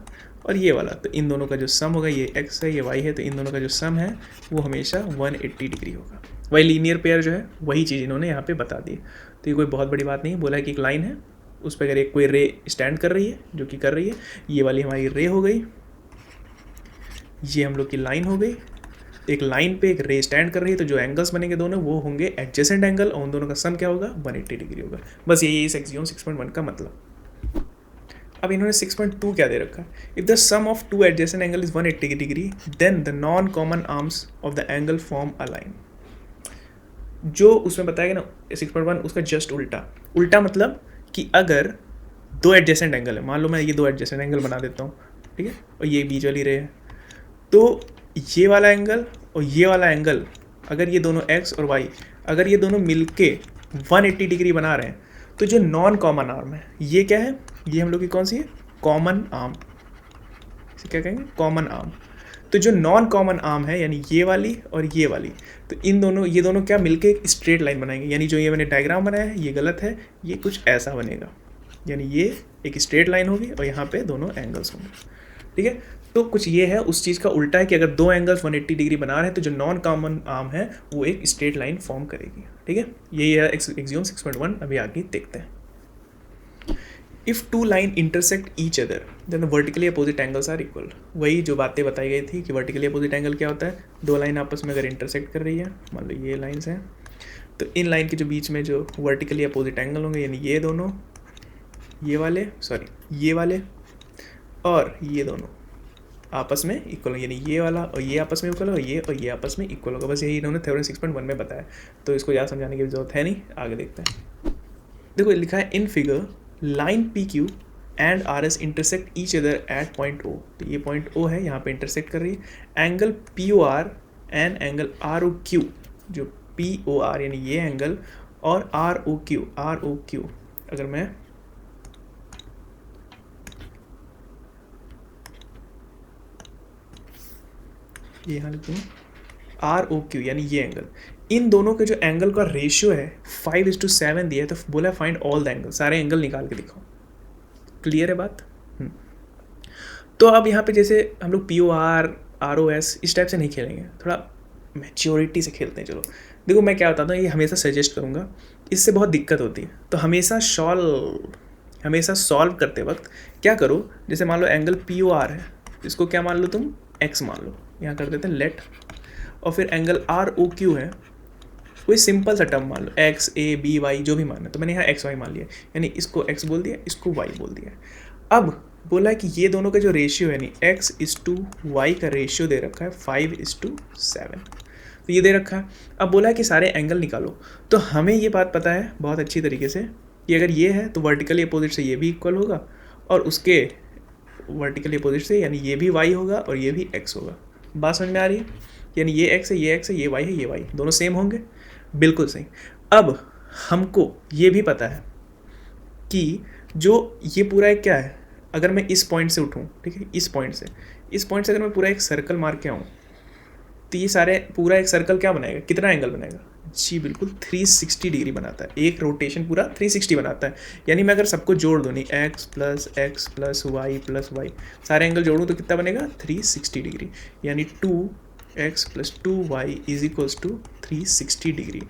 और ये वाला, तो इन दोनों का जो सम होगा, ये x है ये y है, तो इन दोनों का जो सम है वो हमेशा 180 डिग्री होगा। वही लीनियर पेयर जो है वही चीज़ इन्होंने यहाँ पे बता दी। तो ये कोई बहुत बड़ी बात नहीं है, बोला है कि एक लाइन है उस पर अगर एक कोई रे स्टैंड कर रही है, जो कि कर रही है, ये वाली हमारी रे हो गई, ये हम लोग की लाइन हो गई, एक लाइन पे एक रे स्टैंड कर रही है, तो जो एंगल्स बनेंगे दोनों वो होंगे एडजेसेंट एंगल, और उन दोनों का सम क्या होगा, 180 डिग्री होगा। बस यही इस एक्सियोम 6.1 का मतलब। अब इन्होंने 6.2 क्या दे रखा है, if the sum of two adjacent angle is 180 degree then the non common arms of the angle form a line. जो उसमें बताया गया ना 6.1, उसका जस्ट उल्टा मतलब कि अगर दो एडजेसेंट एंगल है, मान लो मैं ये दो एडजेसेंट एंगल बना देता हूँ, ठीक है, और ये बीच वाली रे है, तो ये वाला एंगल और ये वाला एंगल, अगर ये दोनों x और y अगर ये दोनों मिलके 180 डिग्री बना रहे हैं, तो जो नॉन कॉमन आर्म है ये क्या है, ये हम लोग की कौन सी है, कॉमन आर्म। इसे क्या कहेंगे, कॉमन आर्म। तो जो नॉन कॉमन आर्म है यानी ये वाली और ये वाली, तो ये दोनों क्या मिलके एक स्ट्रेट लाइन बनाएंगे। यानी जो ये मैंने डायग्राम बनाया है ये गलत है, ये कुछ ऐसा बनेगा, यानी ये एक स्ट्रेट लाइन होगी और यहाँ पे दोनों एंगल्स होंगे, ठीक है। तो कुछ ये है उस चीज़ का उल्टा है कि अगर दो एंगल्स 180 डिग्री बना रहे हैं तो जो नॉन कॉमन आर्म है वो एक स्ट्रेट लाइन फॉर्म करेगी, ठीक है। यही है एक्सियोम 6.1। अभी आगे देखते हैं। If two line intersect each other then the vertically opposite angles are equal. वही जो बातें बताई गई थी कि वर्टिकली अपोजिट एंगल क्या होता है, दो लाइन आपस में अगर इंटरसेक्ट कर रही है, मान लो ये लाइन्स हैं, तो इन लाइन के जो बीच में जो वर्टिकली अपोजिट एंगल होंगे, यानी ये दोनों, ये वाले और ये दोनों, आपस में इक्वल हो, यानी ये वाला और ये आपस में इक्वल हो, और ये आपस में इक्वल होगा। बस यही इन्होंने थ्योरम 6.1 में बताया, तो इसको ज़्यादा समझाने की जरूरत है नहीं। आगे देखते हैं। देखो लिखा है in figure line P Q and R S intersect each other at point O. तो ये पॉइंट ओ है, यहाँ पे इंटरसेक्ट कर रही है। Angle P O R and angle R O Q, जो पी ओ आर यानी ये एंगल और आर ओ क्यू, अगर मैं ये यहाँ लिख दूँ आर ओ क्यू यानी ये एंगल, इन दोनों के जो एंगल का रेशियो है 5:7 दिया है, तो बोला फाइंड ऑल द एंगल, सारे एंगल निकाल के दिखाओ। क्लियर है बात? तो अब यहाँ पे जैसे हम लोग P O R O S इस टाइप से नहीं खेलेंगे, थोड़ा मैच्योरिटी से खेलते हैं। चलो देखो मैं क्या बताता हूँ, ये हमेशा सजेस्ट करूँगा, इससे बहुत दिक्कत होती है। तो हमेशा सॉल्व करते वक्त क्या करो, जैसे मान लो एंगल पी ओ आर है, इसको क्या मान लो तुम एक्स मान लो, यहाँ कर देते हैं लेट। और फिर एंगल आर ओ क्यू है, कोई सिंपल सा टर्म मान लो एक्स ए बी वाई जो भी मानना, तो मैंने यहाँ एक्स वाई मान लिया, यानी इसको एक्स बोल दिया, इसको वाई बोल दिया। अब बोला है कि ये दोनों का जो रेशियो है, यानी x:y का रेशियो दे रखा है 5:7, तो ये दे रखा है। अब बोला है कि सारे एंगल निकालो, तो हमें ये बात पता है बहुत अच्छी तरीके से कि अगर ये है तो वर्टिकली अपोजिट से ये भी इक्वल होगा, और उसके वर्टिकली अपोजिट से यानी ये भी y होगा और ये भी x होगा। बात समझ में आ रही है? यानी ये x है, ये x है, ये y है, ये y, दोनों सेम होंगे। बिल्कुल सही। अब हमको ये भी पता है कि जो ये पूरा एक क्या है, अगर मैं इस पॉइंट से उठूँ, ठीक है, इस पॉइंट से अगर मैं पूरा एक सर्कल मार के आऊँ, तो ये सारे पूरा एक सर्कल क्या बनाएगा, कितना एंगल बनाएगा? जी बिल्कुल 360 डिग्री बनाता है, एक रोटेशन पूरा 360 बनाता है। यानी मैं अगर सबको जोड़ दूँ, नहीं x प्लस वाई सारे एंगल जोड़ूँ तो कितना बनेगा? 360 डिग्री, यानी 2x + 2y = 360 डिग्री।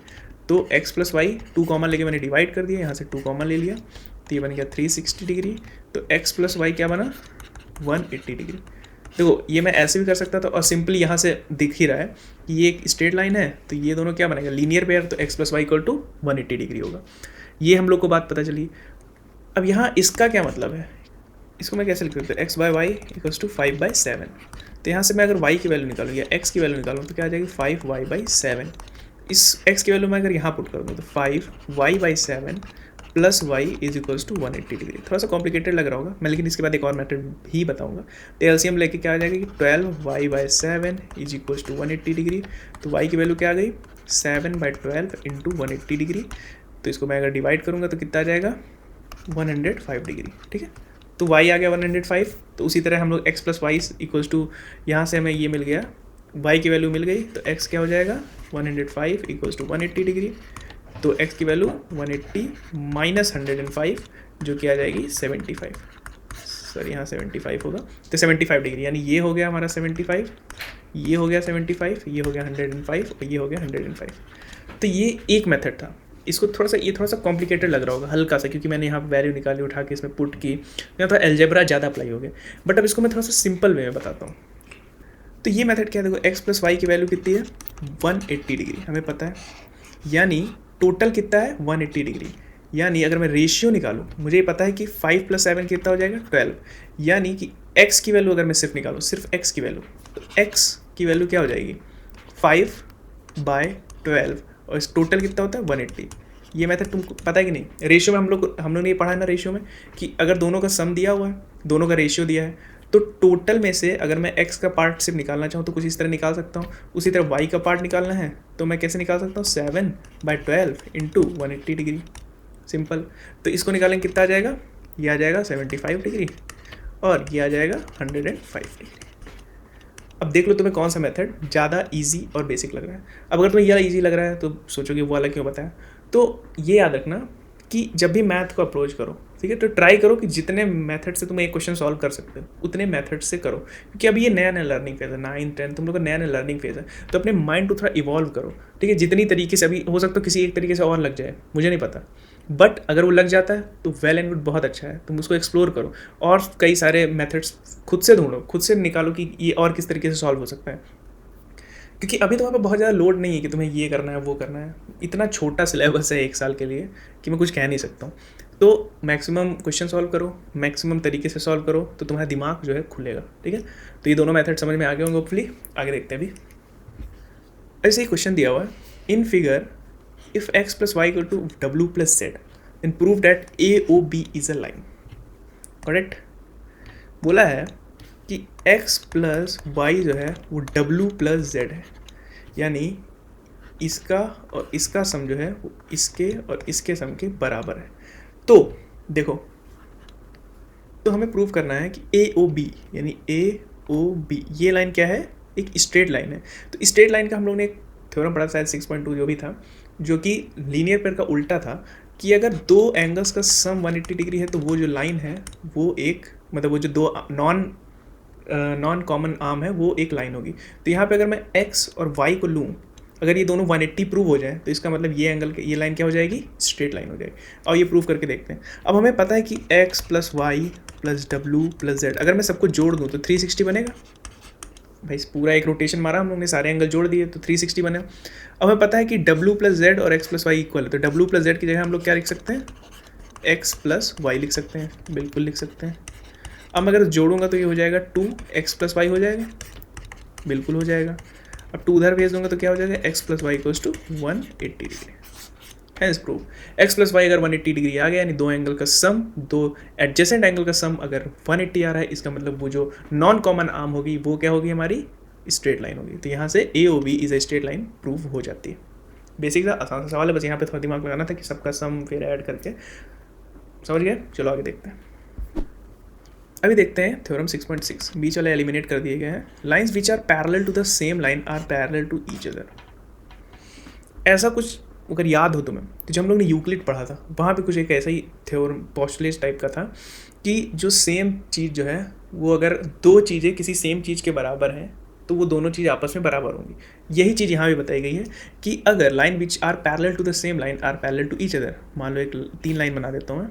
तो x + y 2 कॉमन लेके मैंने डिवाइड कर दिया, यहाँ से 2 कॉमन ले लिया, तो ये बन गया 360 डिग्री। तो x + y क्या बना? 180 डिग्री। देखो ये मैं ऐसे भी कर सकता था, और सिंपली यहाँ से दिख ही रहा है कि ये एक स्ट्रेट लाइन है, तो ये दोनों क्या बनेगा? लीनियर पेयर, तो x + y = 180 डिग्री होगा। ये हम लोग को बात पता चली। अब यहाँ इसका क्या मतलब है, इसको मैं कैसे लिख सकता हूँ? x/y = 5/7। तो यहाँ से मैं अगर y की वैल्यू निकालूँ या x की वैल्यू निकालूँ तो क्या आ जाएगी? 5y/7। इस x की वैल्यू मैं अगर यहाँ पुट कर दूँ तो 5y/7 + y = 180 डिग्री। थोड़ा सा कॉम्प्लिकेटेड लग रहा होगा मैं, लेकिन इसके बाद एक और मेथड भी बताऊंगा। तो एलसीएम लेके क्या आ जाएगा कि 12y/7 = 180 डिग्री। तो y की वैल्यू क्या आ गई? 7/12 × 180 डिग्री। तो इसको मैं अगर डिवाइड करूँगा तो कितना आ जाएगा? 105 डिग्री। ठीक है, तो y आ गया 105। तो उसी तरह हम लोग x + y = यहाँ से हमें ये मिल गया, y की वैल्यू मिल गई, तो x क्या हो जाएगा? 105 = 180 डिग्री। तो x की वैल्यू 180 - 105 जो कि आ जाएगी 75, सॉरी यहाँ 75 होगा, तो 75 डिग्री, यानी ये हो गया हमारा 75, ये हो गया 75, ये हो गया 105 और ये हो गया 105। तो ये एक मेथड था। इसको थोड़ा सा कॉम्प्लिकेटेड लग रहा होगा हल्का सा, क्योंकि मैंने यहाँ पर वैल्यू निकाली उठा के इसमें पुट की, यहाँ थोड़ा एल्जेब्रा ज़्यादा अप्लाई हो गया। बट अब इसको मैं थोड़ा सा सिंपल वे में बताता हूँ। तो ये मेथड क्या है, देखो x + y की वैल्यू कितनी है? 180 डिग्री हमें पता है, यानी टोटल कितना है? 180 डिग्री। यानी अगर मैं रेशियो निकालूं, मुझे पता है कि 5 + 7 कितना हो जाएगा? 12। यानी कि x की वैल्यू अगर मैं सिर्फ निकालूं, सिर्फ x की वैल्यू, तो x की वैल्यू क्या हो जाएगी? 5/12, और इस टोटल कितना होता है? 180। ये मेथड तुमको पता है कि नहीं? रेशियो में हम लोग ने ये पढ़ा है ना रेशियो में, कि अगर दोनों का सम दिया हुआ है, दोनों का रेशियो दिया है, तो टोटल में से अगर मैं x का पार्ट सिर्फ निकालना चाहूँ तो कुछ इस तरह निकाल सकता हूँ। उसी तरह y का पार्ट निकालना है तो मैं कैसे निकाल सकता हूँ? 7/12 × 180 डिग्री, सिंपल। तो इसको निकालेंगे कितना आ जाएगा? ये आ जाएगा 75 डिग्री और ये आ जाएगा 105 डिग्री। अब देख लो तुम्हें कौन सा मेथड ज़्यादा इजी और बेसिक लग रहा है। अब अगर तुम्हें यह इजी लग रहा है तो सोचोगे वो वाला क्यों बताया। तो ये याद रखना कि जब भी मैथ को अप्रोच करो, ठीक है, तो ट्राई करो कि जितने मेथड से तुम एक क्वेश्चन सॉल्व कर सकते हो उतने मेथड से करो, क्योंकि अभी ये नया लर्निंग फेज है, 9th 10th तुम लोग का नया लर्निंग फेज है। तो अपने माइंड को थोड़ा इवॉल्व करो, ठीक है, जितनी तरीके से, अभी हो सकता है किसी एक तरीके से और लग जाए, मुझे नहीं पता, बट अगर वो लग जाता है तो वेल एंड गुड, बहुत अच्छा है। तुम उसको एक्सप्लोर करो और कई सारे मेथड्स खुद से ढूंढो, खुद से निकालो कि ये और किस तरीके से सॉल्व हो सकता है, क्योंकि अभी तुम्हारे पे बहुत ज़्यादा लोड नहीं है कि तुम्हें ये करना है वो करना है। इतना छोटा सिलेबस है 1 साल के लिए कि मैं कुछ कह नहीं सकता हूँ। तो मैक्सिमम क्वेश्चन सॉल्व करो, मैक्सिमम तरीके से सॉल्व करो, तो तुम्हारा दिमाग जो है खुलेगा, ठीक है। तो ये दोनों मेथड समझ में आ गए होंगे होपफुली। आगे देखते हैं अभी। ऐसे ही क्वेश्चन दिया हुआ है, in figure if x plus Y equal to w plus Z then prove that AOB is a line. Correct. बोला है कि x प्लस वाई जो है वो w प्लस जेड है, यानी इसका और इसका सम जो है वो इसके और इसके सम के बराबर है। तो देखो, तो हमें प्रूव करना है कि AOB यानी AOB ये लाइन क्या है, एक स्ट्रेट लाइन है। तो स्ट्रेट लाइन का हम लोग ने एक थ्योरम पढ़ा शायद 6.2 जो भी था, जो कि लीनियर पेयर का उल्टा था, कि अगर दो एंगल्स का सम 180 डिग्री है तो वो जो लाइन है वो एक, मतलब वो जो दो नॉन कॉमन आर्म है वो एक लाइन होगी। तो यहाँ पे अगर मैं x और y को लूँ, अगर ये दोनों 180 प्रूव हो जाए तो इसका मतलब ये एंगल ये लाइन क्या हो जाएगी, स्ट्रेट लाइन हो जाएगी। और ये प्रूव करके देखते हैं। अब हमें पता है कि x plus Y plus W plus Z, अगर मैं सबको जोड़ दूँ तो 360 बनेगा। भाई पूरा एक रोटेशन मारा हम लोग ने, सारे एंगल जोड़ दिए तो 360 बने। अब हमें पता है कि w प्लस जेड और x प्लस वाई इक्वल है, तो w प्लस जेड की जगह हम लोग क्या लिख सकते हैं, x प्लस वाई लिख सकते हैं, बिल्कुल लिख सकते हैं। अब मैं अगर जोड़ूंगा तो ये हो जाएगा 2x प्लस वाई हो जाएगा, बिल्कुल हो जाएगा। अब 2 उधर भेज दूंगा तो क्या हो जाएगा, x plus Y equals to 180 degree. Hence prove x plus Y अगर 180 डिग्री आ गया, यानी दो एंगल का सम, दो एडजेसेंट एंगल का सम अगर 180 आ रहा है, इसका मतलब वो जो नॉन कॉमन आर्म होगी वो क्या होगी, हमारी स्ट्रेट लाइन होगी। तो यहाँ से AOB is a straight line prove हो जाती है। बेसिक सा आसान सा सवाल है, बस यहाँ पे थोड़ा दिमाग लगाना था कि सबका सम फिर ऐड करके, समझ गए। चलो आगे देखते हैं। अभी देखते हैं थ्योरम 6.6, बीच वाले एलिमिनेट कर दिए गए हैं। Lines which are parallel to the same line are parallel to each other. ऐसा कुछ अगर याद हो तुम्हें, तो जब हम लोग ने यूक्लिड पढ़ा था वहाँ पे कुछ एक ऐसा ही थ्योरम पोस्टुलेट टाइप का था कि जो सेम चीज़ जो है वो अगर दो चीज़ें किसी सेम चीज़ के बराबर हैं तो वो दोनों चीज़ आपस में बराबर होंगी। यही चीज़ यहाँ भी बताई गई है कि अगर line which are parallel to the same line are parallel to each other, मान लो एक 3 लाइन बना देता हूँ मैं,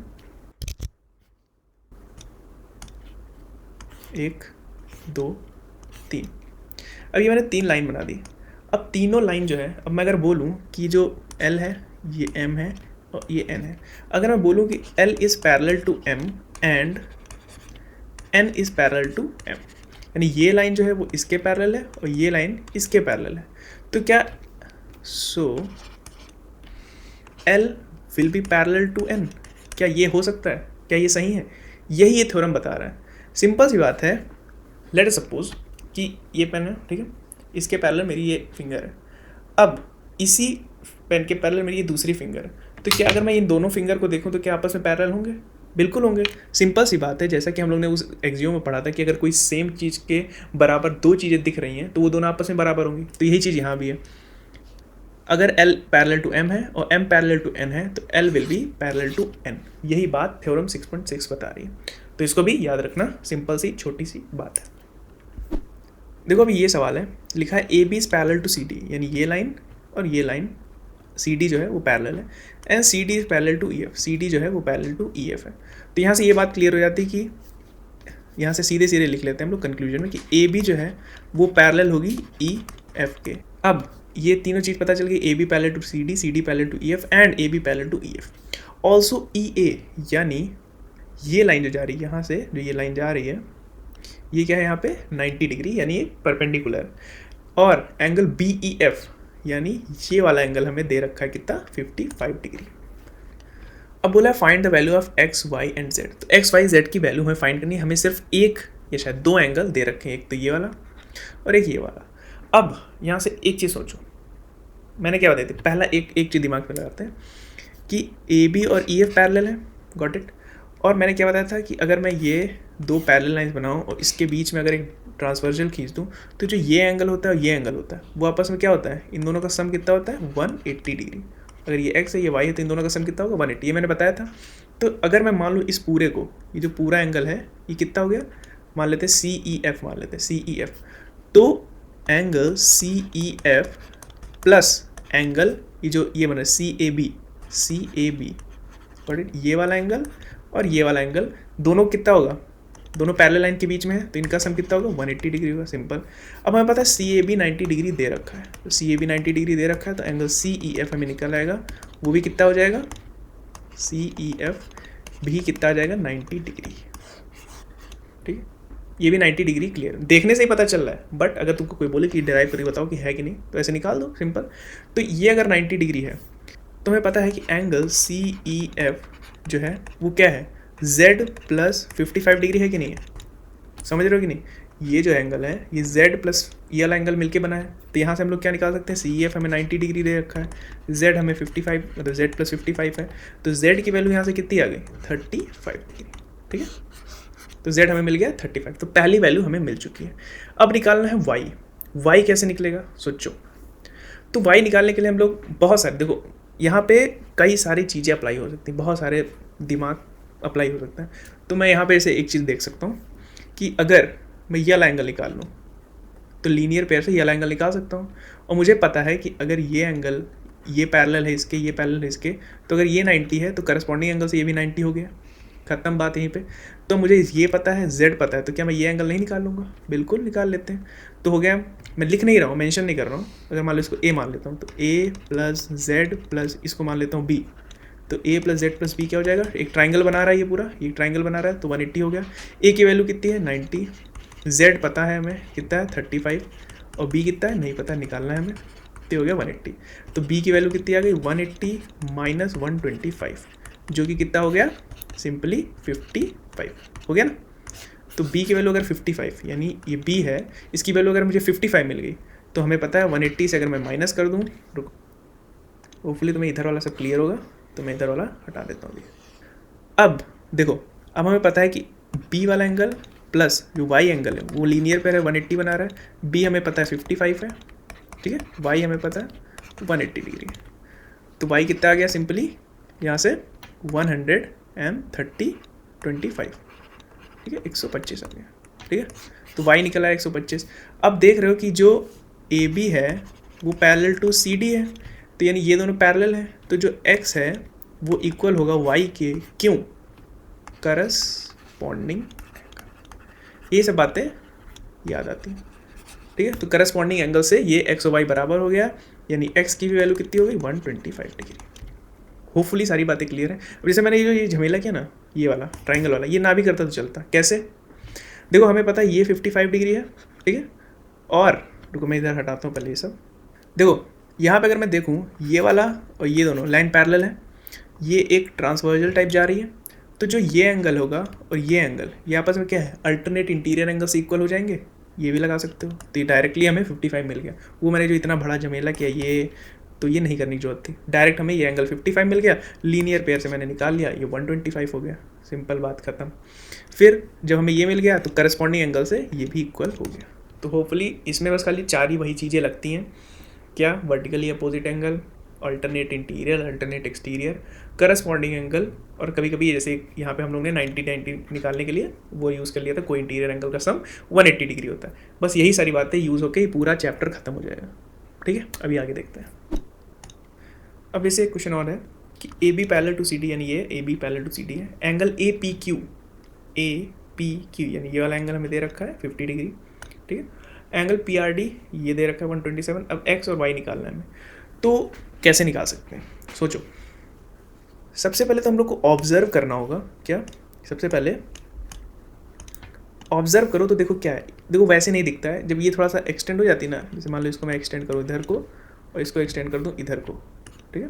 1 2 3। अब ये मैंने 3 लाइन बना दी। अब तीनों लाइन जो है, अब मैं अगर बोलूँ कि जो L है ये M है और ये N है, अगर मैं बोलूँ कि L is parallel to M and N is parallel to M, यानी ये लाइन जो है वो इसके पैरेलल है और ये लाइन इसके पैरेलल है, तो क्या L will be parallel to N, क्या ये हो सकता है, क्या ये सही है? यही ये थ्योरम बता रहा है। सिंपल सी बात है, लेट अस सपोज कि ये पेन है, ठीक है, इसके पैरेलल मेरी ये फिंगर है। अब इसी पेन के पैरेलल मेरी ये दूसरी फिंगर है, तो क्या अगर मैं इन दोनों फिंगर को देखूं तो क्या आपस में पैरेलल होंगे? बिल्कुल होंगे। सिंपल सी बात है, जैसा कि हम लोग ने उस एक्सियोम में पढ़ा था कि अगर कोई सेम चीज़ के बराबर दो चीज़ें दिख रही हैं तो वो दोनों आपस में बराबर होंगी। तो यही चीज़ यहाँ भी है, अगर L पैरेलल टू M है और M पैरेलल टू N है तो L will be parallel to N। यही बात थ्योरम 6.6 बता रही है, तो इसको भी याद रखना, सिंपल सी छोटी सी बात है। देखो अभी ये सवाल है, लिखा है AB is parallel to CD, यानी ये लाइन और ये लाइन CD जो है वो पैरेलल है, and CD is parallel to EF, CD जो है वो पैरेलल टू EF है। तो यहाँ से ये बात क्लियर हो जाती है कि यहाँ से सीधे सीधे लिख लेते हैं हम लोग कंक्लूजन में कि AB जो है वो पैरेलल होगी EF के। अब ये तीनों चीज़ पता चल गई, AB parallel to CD, CD parallel to EF and AB parallel to EF। Also EA, यानी ये लाइन जो जा रही है यहाँ से, जो ये लाइन जा रही है ये क्या है यहाँ पे 90 डिग्री, यानी ये परपेंडिकुलर, और एंगल BEF यानी ये वाला एंगल हमें दे रखा है कितना, 55 डिग्री। अब बोला है find the value of x, y and z। तो x, y, z की वैल्यू हमें फाइंड करनी है, हमें सिर्फ एक या शायद दो एंगल दे रखे हैं, एक तो ये वाला और एक ये वाला। अब यहाँ से एक चीज़ सोचो, मैंने क्या बताई थी, पहला एक चीज़ दिमाग में लगाते हैं कि AB और EF पैरेलल है, गॉट इट। और मैंने क्या बताया था कि अगर मैं ये दो पैरेलल लाइंस बनाऊँ और इसके बीच में अगर एक ट्रांसवर्जल खींच दूँ तो जो ये एंगल होता है और ये एंगल होता है वो आपस में क्या होता है, इन दोनों का सम कितना होता है, 180 डिग्री। अगर ये x है ये y है तो इन दोनों का सम कितना होगा, 180, ये मैंने बताया था। तो अगर मैं मान लूँ इस पूरे को, ये जो पूरा एंगल है ये कितना हो गया, मान लेते हैं CEF, मान लेते हैं CEF। तो एंगल CEF प्लस एंगल ये जो ये बना CAB बट ये वाला एंगल और ये वाला एंगल दोनों कितना होगा, दोनों पैरेलल लाइन के बीच में है तो इनका सम कितना होगा, 180 डिग्री होगा, सिंपल। अब हमें पता है CAB 90 डिग्री दे रखा है, तो CAB 90 डिग्री दे रखा है तो एंगल CEF हमें निकल आएगा, वो भी कितना हो जाएगा, CEF भी कितना आ जाएगा 90 डिग्री। ठीक है, ये भी 90 डिग्री क्लियर, देखने से ही पता चल रहा है, बट अगर तुमको कोई बोले कि डिराइव करके बताओ कि है कि नहीं, तो ऐसे निकाल दो सिंपल। तो ये अगर 90 डिग्री है तो हमें पता है कि एंगल CEF जो है वो क्या है, Z प्लस 55 डिग्री है कि नहीं है, समझ रहे हो कि नहीं। ये जो एंगल है ये Z प्लस ये वाला एंगल मिलके बना है, तो यहाँ से हम लोग क्या निकाल सकते हैं, CEF हमें 90 डिग्री दे रखा है, Z हमें 55 मतलब Z प्लस 55 है, तो Z की वैल्यू यहाँ से कितनी आ गई 35 डिग्री। ठीक है, तो Z हमें मिल गया 35, तो पहली वैल्यू हमें मिल चुकी है। अब निकालना है Y कैसे निकलेगा सोचो। तो Y निकालने के लिए हम लोग बहुत सारे, देखो यहाँ पे कई सारी चीज़ें अप्लाई हो सकती हैं, बहुत सारे दिमाग अप्लाई हो सकता है। तो मैं यहाँ पे ऐसे एक चीज़ देख सकता हूँ कि अगर मैं ये वाला एंगल निकाल लूँ तो लीनियर पेयर से ये वाला एंगल निकाल सकता हूँ, और मुझे पता है कि अगर ये एंगल ये पैरेलल है इसके, ये पैरेलल है इसके, तो अगर ये 90 है तो करस्पॉन्डिंग एंगल से ये भी 90 हो गया, खत्म बात यहीं पे। तो मुझे ये पता है, Z पता है, तो क्या मैं ये एंगल नहीं निकाल लूँगा, बिल्कुल निकाल लेते हैं। तो हो गया, मैं लिख नहीं रहा हूँ, मेंशन नहीं कर रहा हूँ। अगर मान लो इसको A मान लेता हूँ तो A प्लस Z प्लस इसको मान लेता हूँ B, तो A plus Z plus B क्या हो जाएगा, एक ट्राइंगल बना रहा है ये पूरा, ये ट्राइंगल बना रहा है, तो 180 हो गया। A की वैल्यू कितनी है 90, Z पता है हमें कितना है 35, और B कितना है नहीं पता, निकालना है हमें, तो हो गया 180। तो B की वैल्यू कितनी आ गई 180 माइनस 125, जो कि कितना हो गया सिंपली 55 हो गया ना। तो B की वैल्यू अगर 55 यानी ये B है, इसकी वैल्यू अगर मुझे 55 मिल गई, तो हमें पता है 180 से अगर मैं माइनस कर दूँ, रुको होपफुली तुम्हें इधर वाला सब क्लियर होगा, तो मैं इधर वाला हटा देता हूँ। अब देखो, अब हमें पता है कि B वाला एंगल प्लस जो Y एंगल है वो लीनियर पेयर है, 180 बना रहा है। B हमें पता है 55 है, ठीक है, Y हमें पता है 180 डिग्री। तो Y कितना आ गया सिंपली यहाँ से 130/25, ठीक है, 125 आ गया। ठीक है, तो Y निकला है 125। अब देख रहे हो कि जो AB है वो पैरेलल टू CD है, तो यानी ये दोनों पैरेलल हैं, तो जो X है वो इक्वल होगा Y के, क्यों, करस्पॉन्डिंग। ये सब बातें याद आती हैं। ठीक है, तो करस्पॉन्डिंग एंगल से ये X और Y बराबर हो गया, यानी X की भी वैल्यू कितनी हो गई 125 डिग्री। होपफुली सारी बातें क्लियर हैं। अब जैसे मैंने ये झमेला किया ना, ये वाला ट्राइंगल वाला, ये ना भी करता तो चलता, कैसे, देखो हमें पता है ये 55 डिग्री है, ठीक है, और रुको मैं इधर हटाता हूँ पहले ये सब। देखो यहाँ पे अगर मैं देखूँ ये वाला और ये दोनों लाइन पैरेलल है, ये एक ट्रांसवर्जल टाइप जा रही है, तो जो ये एंगल होगा और ये एंगल ये आपस में क्या है, अल्टरनेट इंटीरियर एंगल से इक्वल हो जाएंगे, ये भी लगा सकते हो। तो ये डायरेक्टली हमें 55 मिल गया। वो मैंने जो इतना बड़ा झमेला किया ये, तो ये नहीं करने की जरूरत थी, डायरेक्ट हमें ये एंगल 55 मिल गया, लीनियर पेयर से मैंने निकाल लिया, ये 125 हो गया, सिंपल बात खत्म। फिर जब हमें ये मिल गया तो करस्पॉन्डिंग एंगल से ये भी इक्वल हो गया। तो होपफुली इसमें बस खाली 4 ही वही चीज़ें लगती हैं, क्या, vertically opposite angle, alternate interior, alternate exterior, corresponding angle, और कभी कभी जैसे यहाँ पे हम लोग ने 90 निकालने के लिए वो यूज़ कर लिया था, कोई इंटीरियर एंगल का सम 180 डिग्री होता है। बस यही सारी बातें यूज़ होकर ये पूरा चैप्टर खत्म हो जाएगा। ठीक है, अभी आगे देखते हैं। अब जैसे एक क्वेश्चन और है कि AB पैरेलल टू CD, यानी ये AB पैरेलल टू CD है, एंगल APQ यानी ये वाला एंगल हमें दे रखा है 50 डिग्री, ठीक है, एंगल PRD ये दे रखा है 127। अब X और Y निकालना है हमें, तो कैसे निकाल सकते हैं सोचो। सबसे पहले तो हम लोग को ऑब्जर्व करना होगा, क्या, सबसे पहले ऑब्जर्व करो तो देखो क्या है, देखो वैसे नहीं दिखता है, जब ये थोड़ा सा एक्सटेंड हो जाती है ना, जैसे मान लो इसको मैं एक्सटेंड करूँ इधर को और इसको एक्सटेंड कर दूँ इधर को, ठीक है,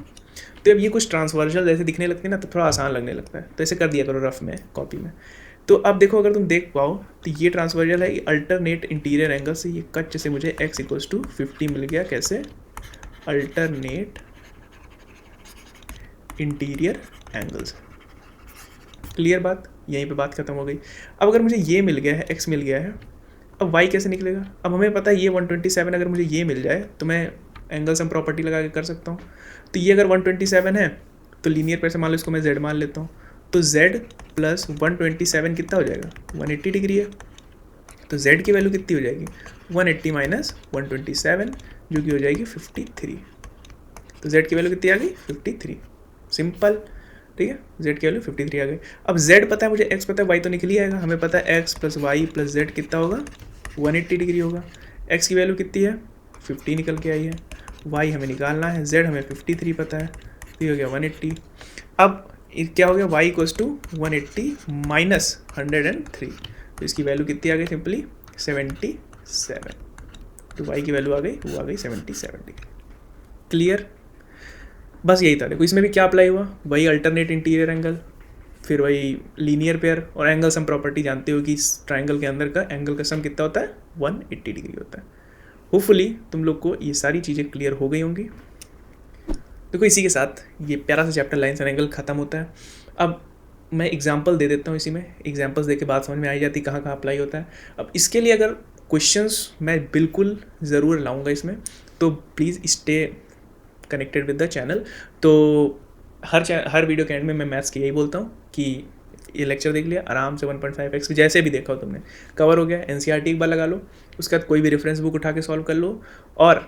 तो अब ये कुछ ट्रांसवर्जल जैसे दिखने लगती है ना, तो थोड़ा आसान लगने लगता है, तो ऐसे कर दिया करो रफ में कॉपी में। तो अब देखो अगर तुम देख पाओ तो ये ट्रांसवर्जल है, ये अल्टरनेट इंटीरियर एंगल से ये कट से मुझे x इक्वल्स टू 50 मिल गया, कैसे, अल्टरनेट इंटीरियर एंगल्स। क्लियर बात, यहीं पे बात खत्म हो गई। अब अगर मुझे ये मिल गया है, x मिल गया है, अब y कैसे निकलेगा। अब हमें पता है ये 127, अगर मुझे ये मिल जाए तो मैं एंगल सम प्रॉपर्टी लगा के कर सकता हूँ। तो ये अगर 127 है तो लीनियर पेयर से मान लो इसको मैं z मान लेता हूँ, तो z प्लस 127 कितना हो जाएगा 180 डिग्री है, तो z की वैल्यू कितनी हो जाएगी 180 माइनस 127, जो कि हो जाएगी 53। तो z की वैल्यू कितनी आ गई 53, सिंपल, ठीक है, z की वैल्यू 53 आ गई। अब z पता है मुझे, x पता है, y तो निकल ही आएगा, हमें पता है x plus Y plus z कितना होगा 180 डिग्री होगा। x की वैल्यू कितनी है 50 निकल के आई है, y हमें निकालना है, z हमें 53 पता है, तो ये हो गया 180। अब क्या हो गया, y इक्वल्स टू 180 माइनस 103, तो इसकी वैल्यू कितनी आ गई, सिंपली 77, तो y की वैल्यू आ गई, वो आ गई 77 डिग्री। क्लियर, बस यही था। देखो इसमें भी क्या अप्लाई हुआ, वही अल्टरनेट इंटीरियर एंगल, फिर वही लीनियर पेयर, और एंगल सम प्रॉपर्टी जानते हो कि इस ट्राइंगल के अंदर का एंगल का सम कितना होता है, 180 डिग्री होता है। होपफुली तुम लोग को ये सारी चीज़ें क्लियर हो गई होंगी। देखो इसी के साथ ये प्यारा सा चैप्टर लाइन्स एंड एंगल खत्म होता है। अब मैं एग्जांपल दे देता हूँ, इसी में एग्जांपल्स दे के बात समझ में आ जाती कहाँ कहाँ अप्लाई होता है। अब इसके लिए अगर क्वेश्चंस मैं बिल्कुल ज़रूर लाऊंगा इसमें, तो please stay connected with the channel. तो हर वीडियो के एंड में मैं मैथ्स की यही बोलता हूँ कि ये लेक्चर देख लिया आराम से 1.5x जैसे भी देखा हो तुमने, कवर हो गया, एनसीईआरटी एक बार लगा लो, उसके बाद कोई भी रेफरेंस बुक उठा के सॉल्व कर लो, और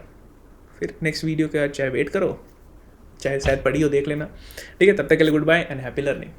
फिर नेक्स्ट वीडियो के बाद चाहे वेट करो, चाहे शायद पढ़ी हो, देख लेना। ठीक है, तब तक के लिए good bye and happy learning.